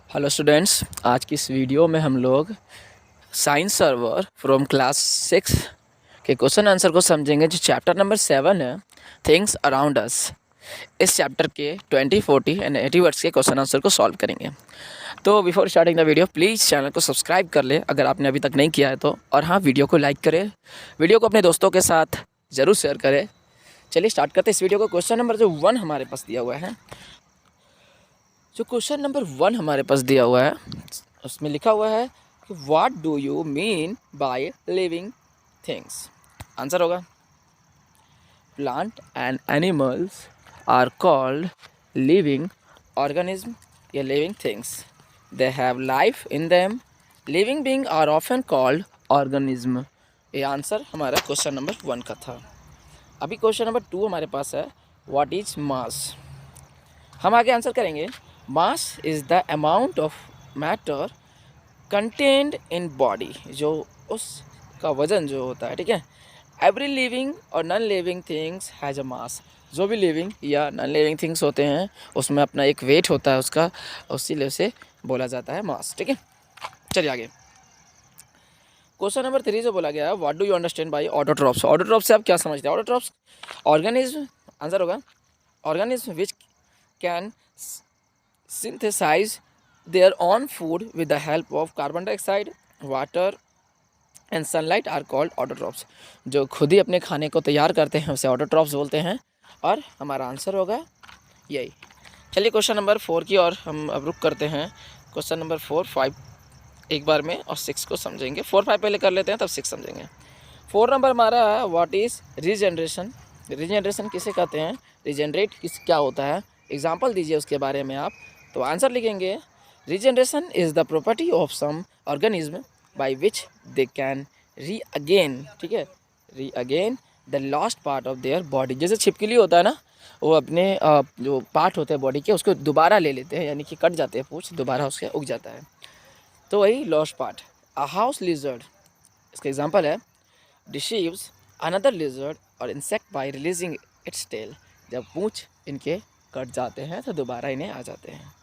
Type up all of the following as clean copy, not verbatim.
Hello students, आज की इस वीडियो में हम लोग साइंस सर्वर फ्रॉम क्लास 6 के क्वेश्चन आंसर को समझेंगे, जो चैप्टर नंबर 7 है, थिंग्स अराउंड अस। इस चैप्टर के 20, 40 एंड 80 वर्ड्स के क्वेश्चन आंसर को सॉल्व करेंगे। तो before starting the video please channel को सब्सक्राइब कर ले अगर आपने अभी तक नहीं किया है तो, और हाँ, वीडियो को लाइक करें, वीडियो को अपने दोस्तों के साथ ज़रूर शेयर करें। चलिए स्टार्ट करते हैं इस वीडियो को। क्वेश्चन नंबर जो 1 हमारे पास दिया हुआ है, जो क्वेश्चन नंबर 1 हमारे पास दिया हुआ है, उसमें लिखा हुआ है कि what do you mean by living things. Answer होगा plant and animals are called living organism या living things. They have life in them. Living being are often called organism. ये आंसर हमारा क्वेश्चन नंबर 1 का था। अभी question number 2 हमारे पास है, व्हाट इज मास। हम आगे आंसर करेंगे। Mass is the amount of matter contained in body, जो उसका वज़न जो होता है, ठीक है। एवरी लिविंग और non living things has a mass. जो भी लिविंग या नॉन लिविंग थिंग्स होते हैं उसमें अपना एक वेट होता है उसका, उसी से बोला जाता है मास, ठीक है। चलिए आगे। क्वेश्चन नंबर 3 से बोला गया है, what do you understand bye autotrophs. Autotrophs से आप क्या समझते हैं? ऑटोट्रॉप्स ऑर्गेनिज्म, आंसर होगा organism which can synthesize their own food with the help of carbon dioxide, water and sunlight are called autotrophs। जो खुद ही अपने खाने को तैयार करते हैं उसे ऑटोट्रॉप्स बोलते हैं, और हमारा आंसर होगा यही। चलिए क्वेश्चन नंबर 4 की और हम अब रुक करते हैं। क्वेश्चन नंबर 4, 5 एक बार में और 6 को समझेंगे। 4, 5 पहले कर लेते हैं, तब 6 समझेंगे। 4 नंबर हमारा है, व्हाट इज़ रीजनरेशन। रीजनरेशन किसे कहते हैं? रीजनरेट क्या होता है? एग्जाम्पल दीजिए उसके बारे में आप। तो आंसर लिखेंगे, regeneration is the property of some organism by which they can regain, ठीक है, regain the lost part of their body. जैसे छिपकली होता है ना, वो अपने जो पार्ट होते हैं बॉडी के उसको दोबारा ले लेते हैं, यानी कि कट जाते हैं पूछ, दोबारा उसके उग जाता है, तो वही lost part. A house lizard, इसका एग्जाम्पल है, डिसीव्स अनदर लिजर्ड और insect by releasing its tail. जब पूंछ इनके कट जाते हैं तो दोबारा इन्हें आ जाते हैं।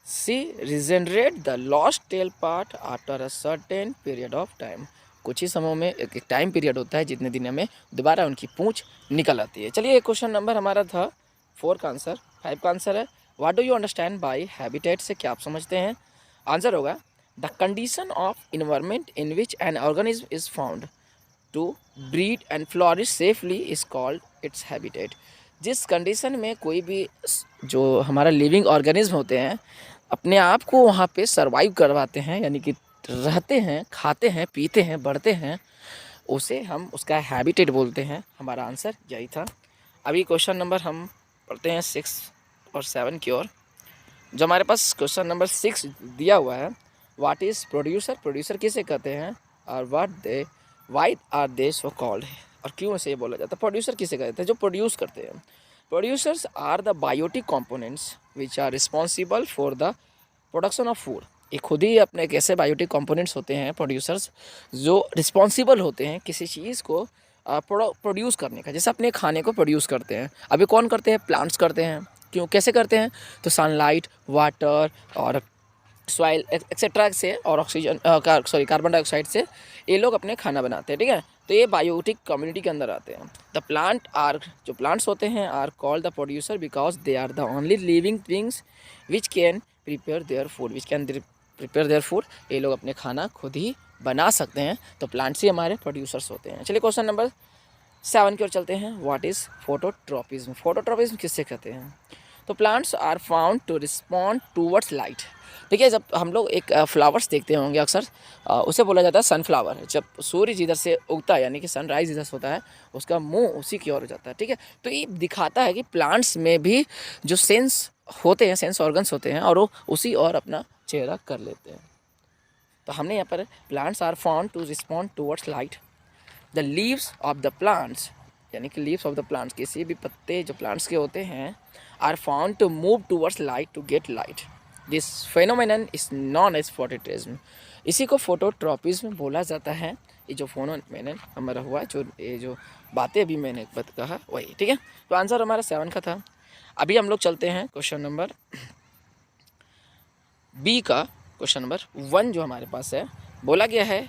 See regenerate the lost tail part after a certain period of time. कुछ ही समय में एक टाइम पीरियड होता है जितने दिन में दोबारा उनकी पूंछ निकल आती है। चलिए एक क्वेश्चन नंबर हमारा था 4 का आंसर। 5 का आंसर है, what do you understand by habitat से क्या आप समझते हैं? आंसर होगा the condition of environment in which an organism is found to breed and flourish safely is called its habitat. जिस कंडीशन में कोई भी जो हमारा लिविंग ऑर्गेनिज्म होते हैं अपने आप को वहाँ पे सरवाइव करवाते हैं, यानी कि रहते हैं, खाते हैं, पीते हैं, बढ़ते हैं, उसे हम उसका हैबिटेट बोलते हैं। हमारा आंसर यही था। अभी क्वेश्चन नंबर हम पढ़ते हैं 6 और 7 की ओर। जो हमारे पास क्वेश्चन नंबर 6 दिया हुआ है, व्हाट इज़ प्रोड्यूसर। प्रोड्यूसर किसे कहते हैं? और why are they so called, और क्यों से ये बोला जाता है? प्रोड्यूसर किसे कहते हैं? जो प्रोड्यूस करते हैं। Producers are the biotic components which are responsible for the production of food. ये खुद ही अपने एक ऐसे बायोटिक कंपोनेंट्स होते हैं प्रोड्यूसर्स, जो रिस्पॉन्सिबल होते हैं किसी चीज़ को प्रोड्यूस करने का। जैसे अपने खाने को प्रोड्यूस करते हैं, अभी कौन करते हैं? प्लांट्स करते हैं। क्यों, कैसे करते हैं? तो सनलाइट, वाटर और सॉइल एक्सेट्रा से, और ऑक्सीजन कार्बन डाइऑक्साइड से ये लोग अपने खाना बनाते हैं, ठीक है। तो ये बायोटिक कम्युनिटी के अंदर आते हैं। द प्लांट आर, जो प्लांट्स होते हैं, are called the producer because they are the only living things which can prepare their food. ये लोग अपने खाना खुद ही बना सकते हैं, तो प्लांट्स ही हमारे प्रोड्यूसर्स होते हैं। चलिए क्वेश्चन नंबर 7 की ओर चलते हैं। What is phototropism. फोटोट्रॉपिज्म किससे कहते हैं? तो plants are found to respond towards light. देखिए, जब हम लोग एक फ्लावर्स देखते होंगे अक्सर, उसे बोला जाता है सनफ्लावर। जब सूरज इधर से उगता है, यानी कि सनराइज इधर से होता है, उसका मुंह उसी की ओर हो जाता है, ठीक है। तो ये दिखाता है कि प्लांट्स में भी जो सेंस होते हैं, सेंस ऑर्गन्स होते हैं, और वो उसी और अपना चेहरा कर लेते हैं। तो हमने यहाँ पर plants are found to respond towards light. The leaves of the plants, यानी कि लीव्स ऑफ द प्लांट्स, किसी भी पत्ते जो प्लांट्स के होते हैं, are found to move towards light to get light. This phenomenon is known as phototropism. इसी को फोटोट्रॉपिज्म बोला जाता है। ये जो फेनोमेनन हमारा हुआ, जो ये जो बातें अभी मैंने कहा वही, ठीक है। तो आंसर हमारा 7 का था। अभी हम लोग चलते हैं क्वेश्चन नंबर बी का क्वेश्चन नंबर 1 जो हमारे पास है, बोला गया है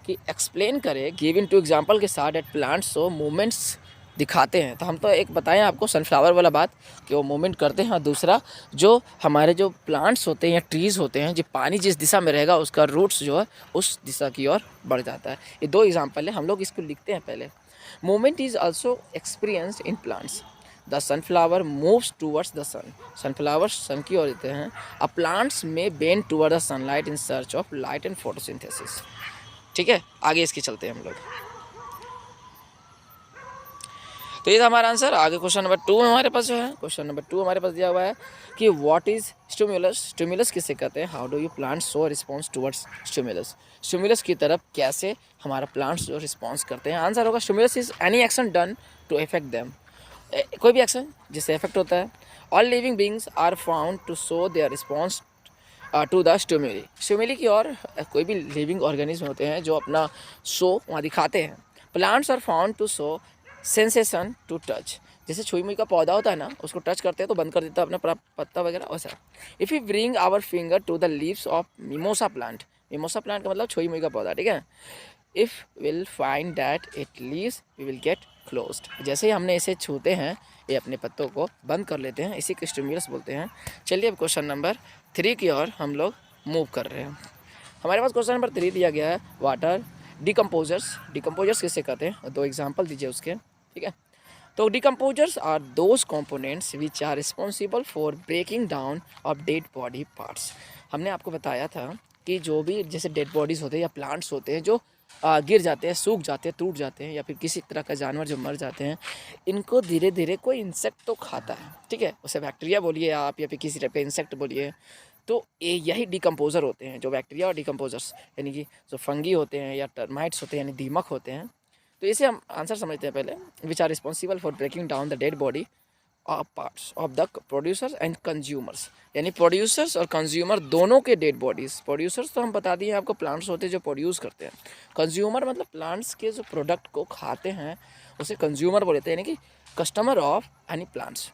कि एक्सप्लेन करें गिवन टू एग्जांपल के साथ एट प्लांट्स सो मूवमेंट्स दिखाते हैं। तो हम तो एक बताएं आपको सनफ्लावर वाला बात कि वो मूवमेंट करते हैं, और दूसरा जो हमारे जो प्लांट्स होते हैं या ट्रीज़ होते हैं, जो पानी जिस दिशा में रहेगा उसका रूट्स जो है उस दिशा की ओर बढ़ जाता है। ये 2 एग्जाम्पल है, हम लोग इसको लिखते हैं पहले। Movement is also experienced in plants. The sunflower moves towards the sun. Sunflower sun की ओर देते हैं। अ प्लांट्स में bend towards the sunlight in search of light and photosynthesis. ठीक है, आगे इसके चलते हैं हम लोग। तो ये था हमारा आंसर। आगे क्वेश्चन नंबर 2 हमारे पास जो है, क्वेश्चन नंबर 2 हमारे पास दिया हुआ है कि व्हाट इज स्टिमुलस। स्टिमुलस किसे कहते हैं? How do you plant show response towards stimulus. Stimulus की तरफ कैसे हमारा प्लांट्स जो रिस्पॉन्स करते हैं। आंसर होगा stimulus is any action done to effect them. कोई भी एक्शन जिससे इफेक्ट होता है। All living beings are found to show their response to the stimuli. Stimuli की ओर कोई भी लिविंग ऑर्गेनिज्म होते हैं जो अपना शो वहाँ दिखाते हैं। Plants are found to show sensation to touch. जैसे छुई मुई का पौधा होता है ना, उसको टच करते हैं तो बंद कर देता है अपना पत्ता वगैरह, वैसा। If you bring our finger to the leaves of mimosa plant. Mimosa plant का मतलब छुई मुई का पौधा, ठीक है। If will find that it leaves we will get closed. जैसे ही हमने इसे छूते हैं, ये अपने पत्तों को बंद कर लेते हैं, इसी को स्टिमुलस बोलते हैं। चलिए अब क्वेश्चन नंबर 3 की ओर हम लोग मूव कर रहे हैं। हमारे पास क्वेश्चन नंबर 3 दिया गया है वाटर डिकम्पोजर्स। डिकम्पोजर्स किसे कहते हैं? 2 एग्जाम्पल दीजिए उसके, ठीक है। तो decomposers are those components which are responsible for breaking down of dead body parts. हमने आपको बताया था कि जो भी जैसे डेड बॉडीज़ होते हैं या प्लांट्स होते हैं जो गिर जाते हैं, सूख जाते हैं, टूट जाते हैं, या फिर किसी तरह का जानवर जो मर जाते हैं, इनको धीरे धीरे कोई इंसेक्ट तो खाता है, ठीक है। उसे बैक्टीरिया बोलिए आप या फिर किसी टाइप का इंसेक्ट बोलिए। तो यही डिकम्पोज़र होते हैं, जो बैक्टीरिया और डिकम्पोजर्स यानी कि जो फंगी होते हैं या टर्माइट्स होते हैं यानी दीमक होते हैं। तो इसे हम आंसर समझते हैं पहले। Which are responsible for breaking down the dead body of parts of the producers and consumers. यानी प्रोड्यूसर्स और कंज्यूमर दोनों के डेड बॉडीज़। प्रोड्यूसर्स तो हम बता दिए आपको प्लांट्स होते हैं जो प्रोड्यूस करते हैं। कंज्यूमर मतलब प्लांट्स के जो प्रोडक्ट को खाते हैं उसे कंज्यूमर बोलते हैं, यानी कि कस्टमर ऑफ एनी प्लांट्स,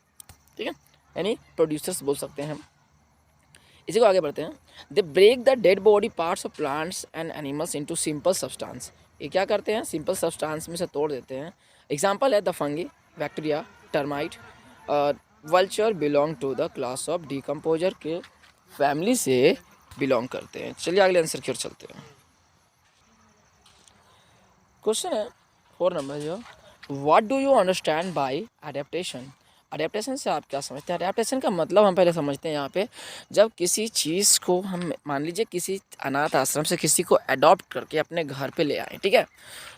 ठीक है, यानी प्रोड्यूसर्स बोल सकते हैं हम। इसी को आगे बढ़ते हैं। They break the dead body parts of plants and animals into simple substance. ये क्या करते हैं? सिंपल सब्सटेंस में से तोड़ देते हैं। एग्जांपल है द फंगी, बैक्टीरिया, टर्माइट और vulture belong to the class of decomposer के फैमिली से बिलोंग करते हैं। चलिए अगले आंसर की ओर चलते हैं। क्वेश्चन है 4 नंबर जो, what do you understand bye adaptation. Adaptation से आप क्या समझते हैं? अडेप्टेशन का मतलब हम पहले समझते हैं यहाँ पे, जब किसी चीज़ को हम मान लीजिए किसी अनाथ आश्रम से किसी को अडॉप्ट करके अपने घर पे ले आए, ठीक है।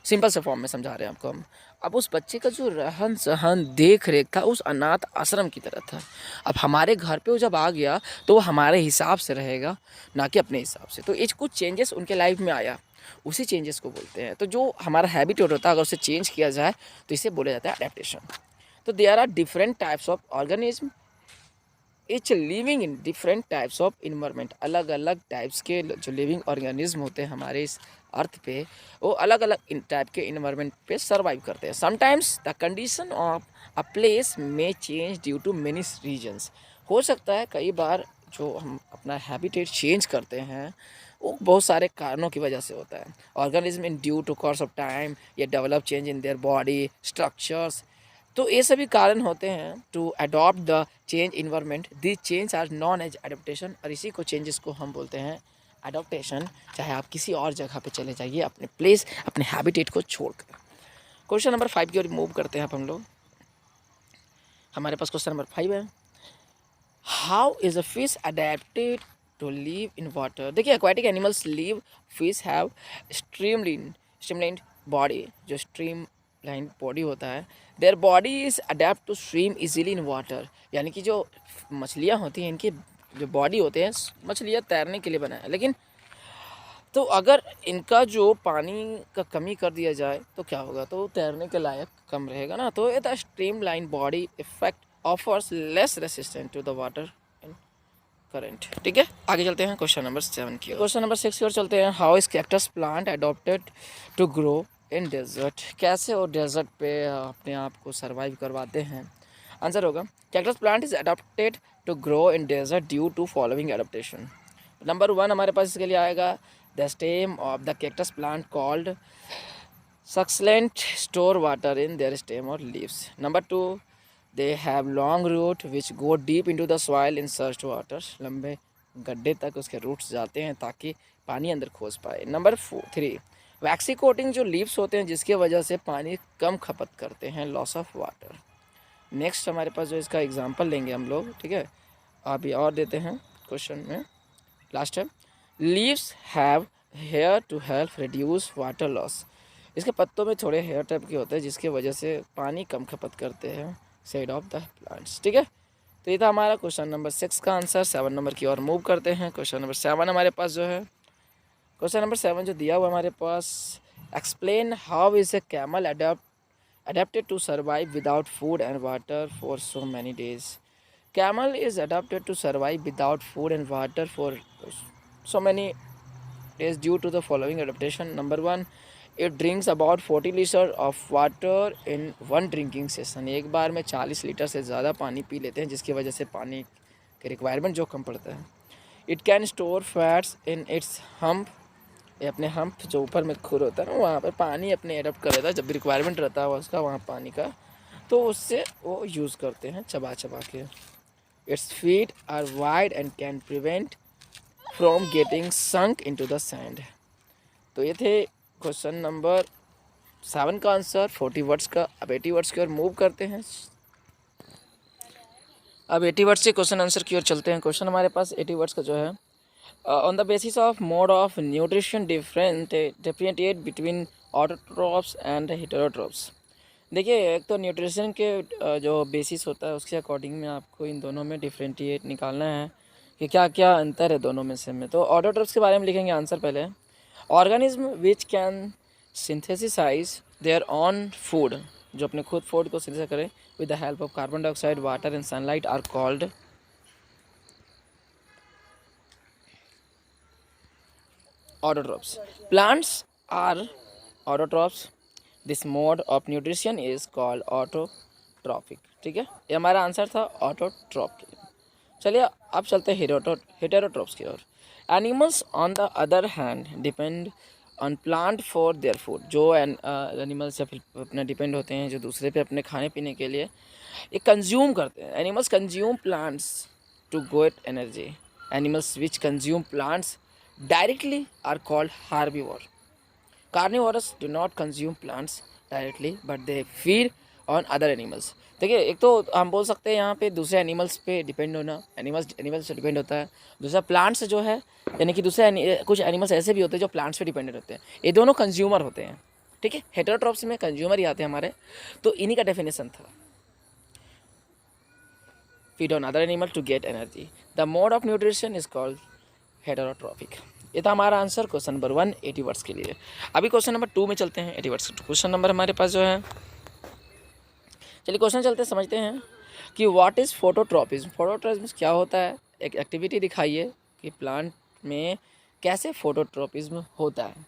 सिंपल से फॉर्म में समझा रहे हैं आपको हम। अब उस बच्चे का जो रहन सहन देख रेख था उस अनाथ आश्रम की तरह था। अब हमारे घर पे वो जब आ गया तो वो हमारे हिसाब से रहेगा, ना कि अपने हिसाब से। तो ये कुछ चेंजेस उनके लाइफ में आया, उसी चेंजेस को बोलते हैं। तो जो हमारा हैबिटेट होता है अगर उसे चेंज किया जाए तो इसे बोला जाता है अडेप्टेशन। तो there are different types of organism each living in different types of environment. अलग अलग टाइप्स के जो लिविंग ऑर्गेनिज्म होते हैं हमारे इस अर्थ पे, वो अलग अलग टाइप के इन्वायरमेंट पे सर्वाइव करते हैं। Sometimes the condition of a place में change due to many reasons. हो सकता है कई बार जो हम अपना हैबिटेट चेंज करते हैं वो बहुत सारे कारणों की वजह से होता है। Organism in due to course of time या develop change in their body structures. तो ये सभी कारण होते हैं to adopt the change environment. This change are known as adaptation. और इसी को चेंजेस को हम बोलते हैं अडॉप्टेशन। चाहे आप किसी और जगह पे चले जाइए अपने प्लेस अपने हैबिटेट को छोड़कर। क्वेश्चन नंबर 5 की ओर मूव करते हैं अब हम लोग। हमारे पास क्वेश्चन नंबर 5 है, how is a fish adapted to live in water. देखिए aquatic animals live, fish have streamlined body. जो स्ट्रीमलाइन बॉडी होता है, their body is adapt to swim easily in water. यानी कि जो मछलियाँ होती हैं इनकी जो बॉडी होते हैं, मछलियाँ तैरने के लिए बना है, लेकिन तो अगर इनका जो पानी का कमी कर दिया जाए तो क्या होगा? तो तैरने के लायक कम रहेगा ना। तो the streamline body effect offers less resistant to the water current, ठीक है। आगे चलते हैं क्वेश्चन नंबर 7 की। क्वेश्चन नंबर 6 की ओर चलते हैं। How is cactus plant adopted to grow in desert. कैसे वो डेजर्ट पे अपने आप को सर्वाइव करवाते हैं? आंसर होगा cactus plant is adopted to grow in desert due to following adaptation. Number 1 हमारे पास इसके लिए आएगा the stem of the cactus plant called succulent store water in their stem or leaves. Number 2, they have long root which go deep into the soil in search to water. लंबे गड्ढे तक उसके roots जाते हैं ताकि पानी अंदर खोज पाए. नंबर 3, वैक्सी कोटिंग जो लीव्स होते हैं जिसकी वजह से पानी कम खपत करते हैं, लॉस ऑफ वाटर. नेक्स्ट हमारे पास जो इसका एग्जांपल लेंगे हम लोग, ठीक है, अभी और देते हैं क्वेश्चन में. लास्ट है leaves have hair to help reduce water loss. इसके पत्तों में थोड़े हेयर टाइप के होते हैं जिसकी वजह से पानी कम खपत करते हैं साइड ऑफ द प्लांट्स. ठीक है, तो ये था हमारा क्वेश्चन नंबर 6 का आंसर. 7 नंबर की ओर मूव करते हैं. क्वेश्चन नंबर 7 हमारे पास जो है, क्वेश्चन नंबर 7 जो दिया हुआ हमारे पास, explain how is a camel adapted to survive without food and water for so many days. Camel is adapted to survive without food and water for so many days due to the following adaptation. Number 1, it drinks about 40 liters of water in one drinking session. एक बार में 40 litre से ज़्यादा पानी P लेते हैं जिसकी वजह से पानी के रिक्वायरमेंट जो कम पड़ता है. It can store fats in its hump. ये अपने हम्प जो ऊपर में खुर होता है ना, वहाँ पर पानी अपने एडप्ट कर लेता है जब भी रिक्वायरमेंट रहता है उसका वहाँ पानी का, तो उससे वो यूज़ करते हैं चबा चबा के. Its feet are wide and can prevent from getting sunk into the sand. तो ये थे क्वेश्चन नंबर 7 का आंसर 40 वर्ड्स का. अब 80 वर्ड्स की ओर मूव करते हैं. अब 80 वर्ड्स से क्वेश्चन आंसर की ओर चलते हैं. क्वेश्चन हमारे पास 80 वर्ड्स का जो है, on the basis of mode of nutrition differentiate between autotrophs and heterotrophs. देखिए, एक तो न्यूट्रिशन के जो बेसिस होता है उसके अकॉर्डिंग में आपको इन दोनों में डिफरेंशिएट निकालना है कि क्या क्या अंतर है दोनों में से. में तो ऑटोट्रॉप्स के बारे में लिखेंगे आंसर पहले. Organism which can synthesise their own food, जो अपने खुद फूड को सिंथेसाइज करें with the help of carbon dioxide, water and sunlight, are called autotrophs. Plants are autotrophs. This mode of nutrition is called autotrophic. ठीक है, ये हमारा answer था ऑटोट्रॉप के लिए. चलिए अब चलते हैं हेटेरोट्रॉप्स की ओर. Animals on the other hand depend on plant for their food. जो एनिमल्स या फिर अपना डिपेंड होते हैं जो दूसरे पे अपने खाने पीने के लिए, ये कंज्यूम करते हैं. Animals consume plants to get energy. Animals which consume plants directly are called herbivore. Carnivores do not consume plants directly but they feed on other animals. देखिए, एक तो हम बोल सकते हैं यहाँ पे दूसरे एनिमल्स पे डिपेंड होना, एनिमल्स से डिपेंड होता है. दूसरा प्लांट्स जो है, यानी कि दूसरे कुछ एनिमल्स ऐसे भी होते हैं जो प्लांट्स पे डिपेंडेंट होते हैं. ये दोनों कंज्यूमर होते हैं. ठीक है, हेटेरोट्रॉप्स में कंज्यूमर ही आते हैं हमारे. तो इन्हीं का डेफिनेशन था, feed on other animal to get energy. The mode of nutrition is called heterotrophic. ये था हमारा आंसर क्वेश्चन नंबर 1 80 वर्ड्स के लिए. अभी क्वेश्चन नंबर 2 में चलते हैं. 80 वर्ड्स क्वेश्चन नंबर हमारे पास जो है, चलिए क्वेश्चन चलते हैं, समझते हैं कि व्हाट इज़ फोटोट्रॉपिज्म. फोटोट्रॉपिज्म क्या होता है. एक एक्टिविटी दिखाइए कि प्लांट में कैसे फोटोट्रॉपिज्म होता है.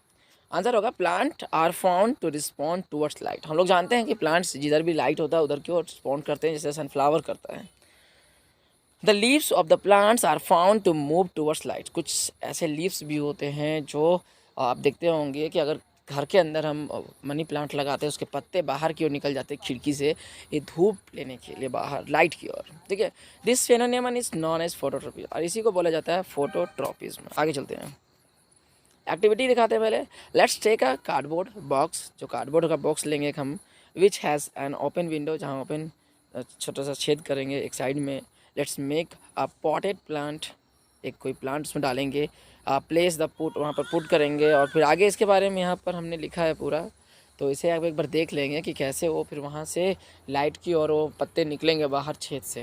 आंसर होगा plant are found to respond towards light. हम लोग जानते हैं कि प्लांट्स जिधर भी लाइट होता है उधर की ओर रिस्पॉन्ड करते हैं, जैसे सनफ्लावर करता है. The leaves of the plants are found to move towards light. कुछ ऐसे लीव्स भी होते हैं जो आप देखते होंगे कि अगर घर के अंदर हम मनी प्लांट लगाते हैं उसके पत्ते बाहर की ओर निकल जाते हैं खिड़की से, ये धूप लेने के लिए बाहर लाइट की ओर. ठीक है, this phenomenon is known as phototropism, और इसी को बोला जाता है फोटोट्रॉपिज्म. आगे चलते हैं, एक्टिविटी दिखाते हैं पहले. Let's take a cardboard box. जो कार्डबोर्ड का बॉक्स लेंगे हम, which has an open window, जहाँ ओपन छोटा सा छेद करेंगे एक साइड में. Let's make a potted plant. एक कोई प्लांट उसमें डालेंगे. प्लेस द पुट, वहाँ पर पुट करेंगे. और फिर आगे इसके बारे में यहाँ पर हमने लिखा है पूरा, तो इसे आप एक बार देख लेंगे कि कैसे वो फिर वहाँ से लाइट की और वो पत्ते निकलेंगे बाहर छेद से,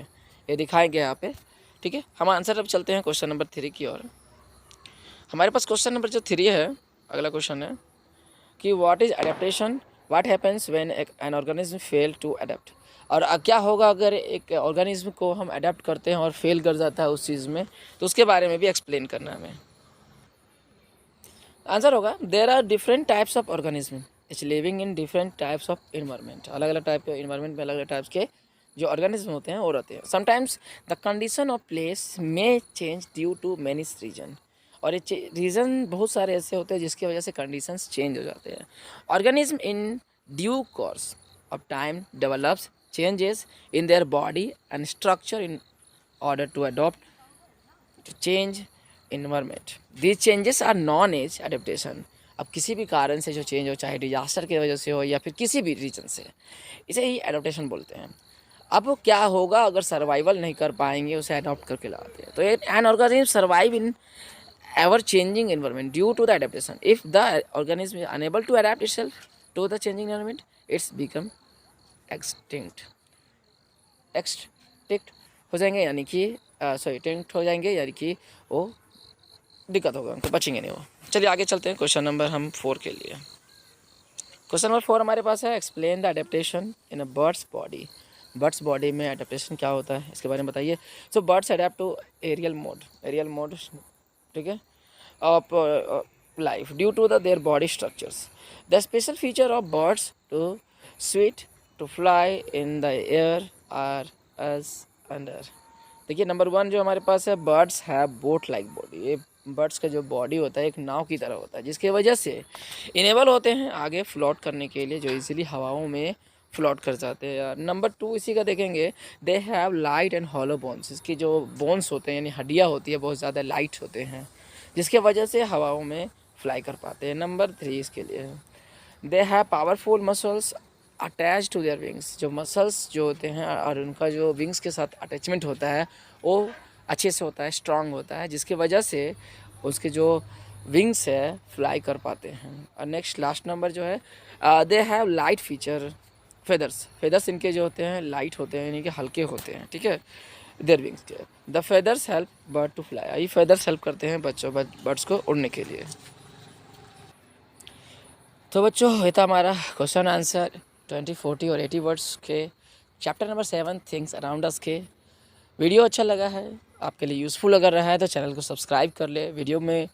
ये दिखाएंगे यहाँ पे. ठीक है, हम आंसर अब चलते हैं क्वेश्चन नंबर 3 की ओर. हमारे पास क्वेश्चन नंबर जो 3 है, अगला क्वेश्चन है कि what is adaptation, what happens when an organism fail to adapt. और क्या होगा अगर एक ऑर्गेनिज्म को हम अडेप्ट करते हैं और फेल कर जाता है उस चीज़ में, तो उसके बारे में भी एक्सप्लेन करना है हमें. आंसर होगा there are different types of organism its living in different types of environment. अलग अलग टाइप के इन्वायरमेंट में अलग अलग टाइप्स के जो ऑर्गेनिज्म होते हैं वो रहते हैं. Sometimes the condition of place may change due to many reason. और ये रीज़न बहुत सारे ऐसे होते हैं जिसकी वजह से कंडीशंस चेंज हो जाते हैं। Organism in due course of time develops changes in their body and structure in order to adopt to change environment. These changes are known as adaptation. अब किसी भी कारण से जो चेंज हो, चाहे डिजास्टर की वजह से हो या फिर किसी भी रीजन से, इसे ही एडोप्टेशन बोलते हैं। अब वो क्या होगा अगर सर्वाइवल नहीं कर पाएंगे, उसे अडॉप्ट करके लाते हैं। तो an organism survive in ever changing environment due to the adaptation. If the organism is unable to adapt itself to the changing environment, its become extinct. Extinct हो जाएंगे, यानी कि सॉरी टेंट हो जाएंगे, यानी कि वो दिक्कत होगा, उनको बचेंगे नहीं वो। चलिए आगे चलते हैं क्वेश्चन नंबर हम 4 के लिए। क्वेश्चन नंबर 4 हमारे पास है, explain the adaptation in a birds body. Birds body में एडेप्टेशन क्या होता है इसके बारे में बताइए। So birds adapt to aerial mode, ठीक है, of life due to the their body structures. The special feature of birds to sweet to fly in the air are as under. देखिए नंबर 1 जो हमारे पास है, birds have boat like body. ये birds का जो बॉडी होता है एक नाव की तरह होता है, जिसके वजह से इनेबल होते हैं आगे फ्लोट करने के लिए, जो इजीली हवाओं में फ्लोट कर जाते हैं। नंबर 2 इसी का देखेंगे, they have light and hollow bones. इसकी जो बोन्स होते हैं यानी हड्डियाँ होती है बहुत ज़्यादा लाइट होते हैं, जिसके वजह से हवाओं में फ्लाई कर पाते हैं। नंबर 3 इसके लिए, they have powerful muscles attach to their wings. जो मसल्स जो होते हैं और उनका जो विंग्स के साथ अटैचमेंट होता है वो अच्छे से होता है, स्ट्रांग होता है, जिसकी वजह से उसके जो विंग्स है फ्लाई कर पाते हैं। और नेक्स्ट लास्ट नंबर जो है, they have light feature feathers इनके जो होते हैं लाइट होते हैं, यानी कि हल्के होते हैं, ठीक है, देयर विंग्स के। The feathers help bird to fly. ये फेदर्स हेल्प करते हैं बर्ड्स को उड़ने के लिए। तो बच्चों ये था हमारा क्वेश्चन आंसर 20, 40 और 80 वर्ड्स के chapter number 7 things around us के। वीडियो अच्छा लगा है, आपके लिए यूज़फुल अगर रहा है तो चैनल को सब्सक्राइब कर ले। वीडियो में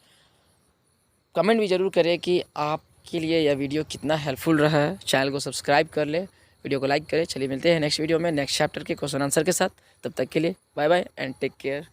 कमेंट भी ज़रूर करें कि आपके लिए यह वीडियो कितना हेल्पफुल रहा है। चैनल को सब्सक्राइब कर ले, वीडियो को लाइक करें। चलिए मिलते हैं नेक्स्ट वीडियो में नेक्स्ट चैप्टर के क्वेश्चन आंसर के साथ। तब तक के लिए bye bye and take care.